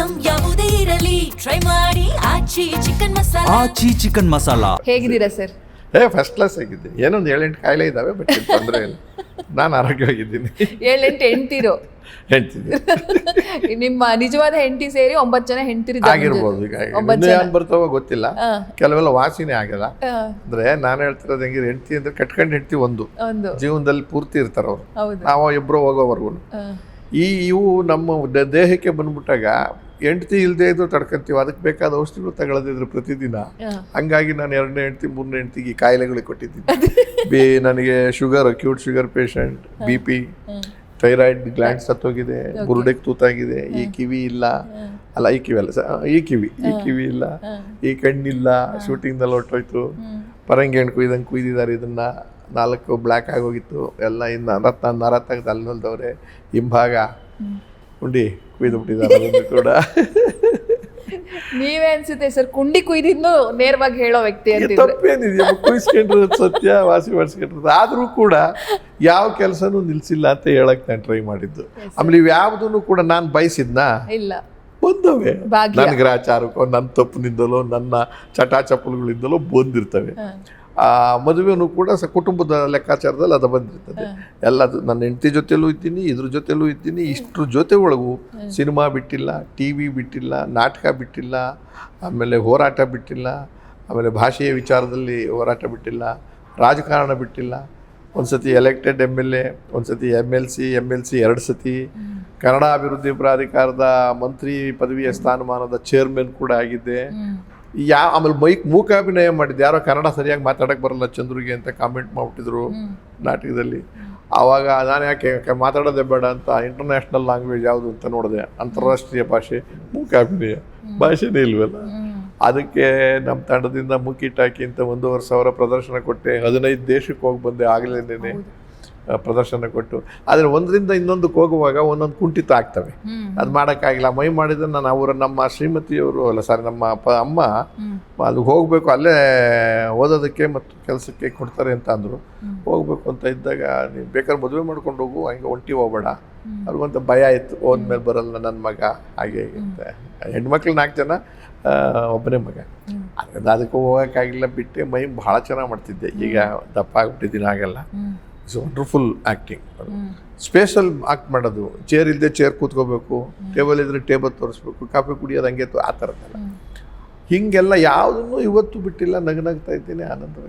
Item ಯಾವುದೇ ಇರಲಿ try ಮಾಡಿ ಆಚಿ ಚಿಕನ್ ಮಸಾಲಾ. ಆಚಿ ಚಿಕನ್ ಮಸಾಲಾ. ಹೇಗಿದ್ದೀರಾ ಸರ್? ಫಸ್ಟ್ ಕ್ಲಾಸ್ ಆಗಿದ್ದೆ. ಏನೊಂದು 7-8 ಕಾಯಿಲೆ ಇದ್ದಾವೆ, ಬಟ್ ತೊಂದರೆ ಇಲ್ಲ. ನಾನು ಆರೋಗ್ಯವಾಗಿದ್ದೀನಿ. 7-8 ಹೆಂಡ್ತಿರು ಹೇಳ್ತಿದ್ದೆ ನಿಮ್ಮ ನಿಜವಾದ ಹೆಂಡತಿ ಸೇರಿ 9 ಜನ ಹೆಂಡತಿರು ಆಗಿರ್ಬೋದು. ಈಗ ಇನ್ನೂ ಏನು ಬರ್ತಾವೋ ಗೊತ್ತಿಲ್ಲ, ಕೆಲವೆಲ್ಲ ವಾಸಿನೇ ಆಗಲ್ಲ. ಅಂದ್ರೆ ನಾನು ಹೇಳ್ತಿರೋದು ಹೆಂಗೆ, ಹೆಂಡತಿ ಅಂದ್ರೆ ಕಟ್ಕೊಂಡು ಹೆಂಡತಿ ಒಂದು ಜೀವನದಲ್ಲಿ ಪೂರ್ತಿ ಇರ್ತಾರ ಅವ್ರು, ನಾವು ಇಬ್ಬರು ಹೋಗೋವರೆಗೂ. ಇವು ನಮ್ಮ ದೇಹಕ್ಕೆ ಬಂದ್ಬಿಟ್ಟಾಗ ಹೆಂಡತಿ ಇಲ್ಲದೆ ಇದ್ರು ತಡ್ಕೊಂತೀವಿ, ಅದಕ್ಕೆ ಬೇಕಾದ ಔಷಧಿಗಳು ತಗೊಳ್ಳೋದಿದ್ರು ಪ್ರತಿದಿನ. ಹಂಗಾಗಿ ನಾನು 2ನೇ ಹೆಂಡತಿ 3ನೇ ಹೆಂಡತಿಗೆ ಈ ಕಾಯಿಲೆಗಳಿಗೆ ಕೊಟ್ಟಿದ್ದೀನಿ. ನನಗೆ sugar, acute sugar patient, BP, thyroid gland ಸತ್ತೋಗಿದೆ, ಬುರುಡೆಗೆ ತೂತಾಗಿದೆ, ಈ ಕಿವಿ ಇಲ್ಲ, ಅಲ್ಲ ಈ ಕಿವಿ ಅಲ್ಲ, ಈ ಕಿವಿ ಇಲ್ಲ, ಈ ಕಣ್ಣಿಲ್ಲ, ಶೂಟಿಂಗ್ದಲ್ಲಿ ಹೊಟ್ಟೋಯ್ತು, ಪರಂಗಿ ಹಣ್ಣು ಕುಯ್ದಂಗೆ ಕುಯ್ದಿದ್ದಾರೆ, ಇದನ್ನ 4 ಬ್ಲ್ಯಾಕ್ ಆಗೋಗಿತ್ತು ಎಲ್ಲ. ಇನ್ನು ನರ ತೆಗೆದು ಅಲ್ಲಿ ಹೊಲ್ದವ್ರೆ, ಹಿಂಭಾಗ ಉಂಡಿ ಕುಯ್ದು ಬಿಟ್ಟಿದ್ದಾರೆ ಕೂಡ. ನೀವೇ ಅನ್ಸುತ್ತೆ ಸರ್ ಕುಂಡಿ ಕುಯ್ದಿದ್ದು ನೇರವಾಗಿ ಹೇಳೋ ವ್ಯಕ್ತಿ ಅಂತ. ತಪ್ಪೇನಿದೆಯಾ, ಕುಯ್ಸ್ಕೊಂಡ್ರೆ ಸತ್ಯ, ವಾಸಿ ಮಾಡಿಸ್ಕೊಂಡ್ರೆ. ಆದರೂ ಕೂಡ ಯಾವ ಕೆಲಸನೂ ನಿಲ್ಸಿಲ್ಲ ಅಂತ ಹೇಳಕ್ ನಾನು ಟ್ರೈ ಮಾಡಿದ್ದು. ಆಮೇಲೆ ಇವು ಯಾವುದನ್ನು ಕೂಡ ನಾನು ಬಯಸಿದ್ನಾ ಇಲ್ಲ, ಬಂದವೆ. ನನ್ನ ಗ್ರಾಚಾರಕ್ಕೋ, ನನ್ನ ತಪ್ಪಿನಿಂದಲೋ, ನನ್ನ ಚಟಾಚಪ್ಪಲುಗಳಿಂದಲೋ ಬಂದಿರ್ತವೆ. ಮದುವೆನೂ ಕೂಡ ಕುಟುಂಬದ ಲೆಕ್ಕಾಚಾರದಲ್ಲಿ ಅದು ಬಂದಿರ್ತದೆ. ಎಲ್ಲದು ನನ್ನ ಹೆಂಡತಿ ಜೊತೆಲೂ ಇದ್ದೀನಿ, ಇದ್ರ ಜೊತೆಲೂ ಇದ್ದೀನಿ. ಇಷ್ಟ್ರ ಜೊತೆ ಒಳಗೂ ಸಿನಿಮಾ ಬಿಟ್ಟಿಲ್ಲ, TV ಬಿಟ್ಟಿಲ್ಲ, ನಾಟಕ ಬಿಟ್ಟಿಲ್ಲ, ಆಮೇಲೆ ಹೋರಾಟ ಬಿಟ್ಟಿಲ್ಲ, ಆಮೇಲೆ ಭಾಷೆಯ ವಿಚಾರದಲ್ಲಿ ಹೋರಾಟ ಬಿಟ್ಟಿಲ್ಲ, ರಾಜಕಾರಣ ಬಿಟ್ಟಿಲ್ಲ. ಒಂದು ಸತಿ ಎಲೆಕ್ಟೆಡ್ MLA, ಒಂದು ಸತಿ MLC 2 ಸತಿ, ಕನ್ನಡ ಅಭಿವೃದ್ಧಿ ಪ್ರಾಧಿಕಾರದ ಮಂತ್ರಿ ಪದವಿಯ ಸ್ಥಾನಮಾನದ ಚೇರ್ಮನ್ ಕೂಡ ಆಗಿದ್ದೆ. ಆಮೇಲೆ ಮೂಕಾಭಿನಯ ಮಾಡಿದ್ದೆ. ಯಾರೋ ಕನ್ನಡ ಸರಿಯಾಗಿ ಮಾತಾಡಕ್ಕೆ ಬರಲ್ಲ ಚಂದ್ರಿಗೆ ಅಂತ ಕಾಮೆಂಟ್ ಮಾಡ್ಬಿಟ್ಟಿದ್ರು ನಾಟಕದಲ್ಲಿ. ಆವಾಗ ನಾನು ಯಾಕೆ ಮಾತಾಡೋದೇ ಬೇಡ ಅಂತ ಇಂಟರ್ನ್ಯಾಷನಲ್ ಲ್ಯಾಂಗ್ವೇಜ್ ಯಾವುದು ಅಂತ ನೋಡಿದೆ. ಅಂತಾರಾಷ್ಟ್ರೀಯ ಭಾಷೆ ಮೂಕಾಭಿನಯ, ಭಾಷೆನೇ ಇಲ್ವಲ್ಲ. ಅದಕ್ಕೆ ನಮ್ಮ ತಂಡದಿಂದ ಮುಕ್ಕಿಟ್ಟಾಕಿ ಅಂತ 1,500 ಪ್ರದರ್ಶನ ಕೊಟ್ಟೆ. 15 ದೇಶಕ್ಕೆ ಹೋಗಿ ಬಂದೆ ಆಗಲೇನೆ ಪ್ರದರ್ಶನ ಕೊಟ್ಟು. ಆದರೆ ಒಂದರಿಂದ ಇನ್ನೊಂದಕ್ಕೆ ಹೋಗುವಾಗ ಒಂದೊಂದು ಕುಂಠಿತ ಆಗ್ತವೆ, ಅದು ಮಾಡೋಕ್ಕಾಗಿಲ್ಲ. ಮೈ ಮಾಡಿದ್ರೆ ನಾನು ನಮ್ಮ ಶ್ರೀಮತಿಯವರು ಅಲ್ಲ ಸಾರಿ ನಮ್ಮ ಅಮ್ಮ ಅಲ್ಲಿಗೆ ಹೋಗಬೇಕು, ಅಲ್ಲೇ ಓದೋದಕ್ಕೆ ಮತ್ತು ಕೆಲಸಕ್ಕೆ ಕೊಡ್ತಾರೆ ಅಂತ ಅಂದರು. ಹೋಗ್ಬೇಕು ಅಂತ ಇದ್ದಾಗ ನೀನು ಬೇಕಾದ್ರೆ ಮದುವೆ ಮಾಡ್ಕೊಂಡು ಹೋಗು, ಹಂಗೆ ಒಂಟಿ ಹೋಗ್ಬೇಡ. ಅವ್ರಿಗೊಂತ ಭಯ ಇತ್ತು, ಹೋದ್ಮೇಲೆ ಬರಲ್ಲ ನನ್ನ ಮಗ ಹಾಗೆ ಹೀಗೆ ಅಂತ. ಹೆಣ್ಮಕ್ಳು 4 ಜನ, ಒಬ್ಬನೇ ಮಗ. ಅದಕ್ಕೆ ಹೋಗೋಕ್ಕಾಗಿಲ್ಲ, ಬಿಟ್ಟೆ. ಮೈ ಭಾಳ ಚೆನ್ನಾಗಿ ಮಾಡ್ತಿದ್ದೆ. ಈಗ ದಪ್ಪ ಆಗ್ಬಿಟ್ಟಿದ್ದೀನಿ, ಆಗಲ್ಲ. It's wonderful acting. ಸ್ಪೇಸಲ್ಲಿ ಆ್ಯಕ್ಟ್ ಮಾಡೋದು, ಚೇರ್ ಇಲ್ಲದೆ ಚೇರ್ ಕೂತ್ಕೋಬೇಕು, ಟೇಬಲ್ ಇದ್ದರೆ ಟೇಬಲ್ ತೋರಿಸ್ಬೇಕು, ಕಾಫಿ ಕುಡಿಯೋದು ಹಂಗೆ ಆ ಥರದ್ದಲ್ಲ. ಹೀಗೆಲ್ಲ ಯಾವುದನ್ನು ಇವತ್ತು ಬಿಟ್ಟಿಲ್ಲ. ನಗ್ತಾ ಇದ್ದೀನಿ, ಆನಂದವಾಗಿ.